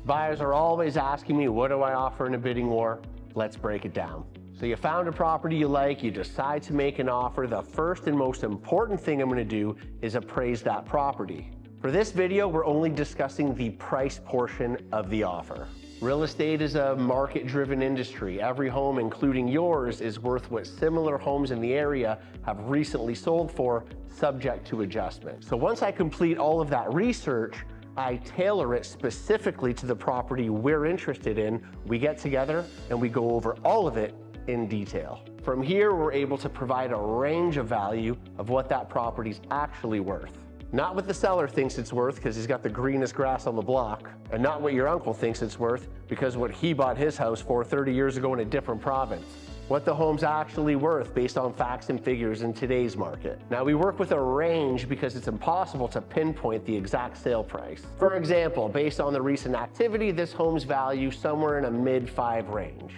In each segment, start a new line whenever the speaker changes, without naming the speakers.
Buyers are always asking me, what do I offer in a bidding war? Let's break it down. So you found a property you like, you decide to make an offer. The first and most important thing I'm going to do is appraise that property. For this video, we're only discussing the price portion of the offer. Real estate is a market-driven industry. Every home, including yours, is worth what similar homes in the area have recently sold for, subject to adjustment. So once I complete all of that research, I tailor it specifically to the property we're interested in. We get together and we go over all of it in detail. From here, we're able to provide a range of value of what that property's actually worth. Not what the seller thinks it's worth because he's got the greenest grass on the block, and not what your uncle thinks it's worth because what he bought his house for 30 years ago in a different province. What the home's actually worth based on facts and figures in today's market. Now, we work with a range because it's impossible to pinpoint the exact sale price. For example, based on the recent activity, this home's value somewhere in a mid-5 range.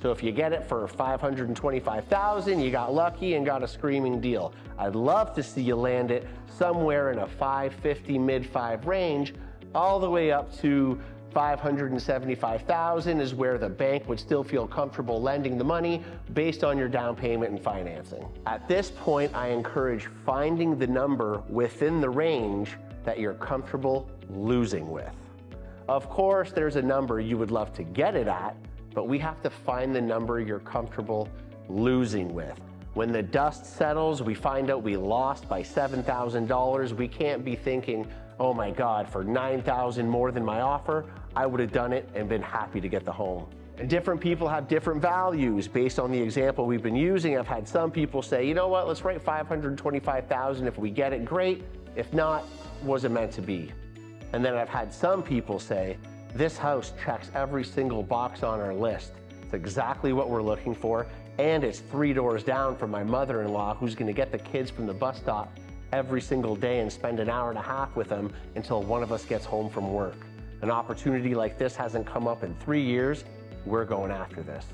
So if you get it for $525,000, you got lucky and got a screaming deal. I'd love to see you land it somewhere in a $550 mid-5 range, all the way up to $575,000 is where the bank would still feel comfortable lending the money based on your down payment and financing. At this point, I encourage finding the number within the range that you're comfortable losing with. Of course, there's a number you would love to get it at, but we have to find the number you're comfortable losing with. When the dust settles, we find out we lost by $7,000. We can't be thinking, oh my God, for $9,000 more than my offer, I would have done it and been happy to get the home. And different people have different values. Based on the example we've been using, I've had some people say, you know what, let's write $525,000. If we get it, great. If not, was it meant to be? And then I've had some people say, this house checks every single box on our list. It's exactly what we're looking for, and it's 3 doors down from my mother-in-law who's gonna get the kids from the bus stop every single day and spend an hour and a half with them until one of us gets home from work. An opportunity like this hasn't come up in 3 years. We're going after this.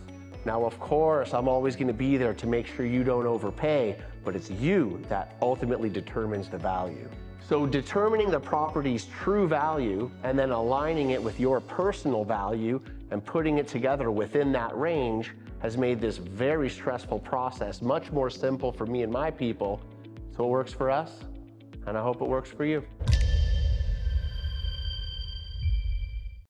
Now, of course, I'm always gonna be there to make sure you don't overpay, but it's you that ultimately determines the value. So determining the property's true value and then aligning it with your personal value and putting it together within that range has made this very stressful process much more simple for me and my people. So it works for us, and I hope it works for you.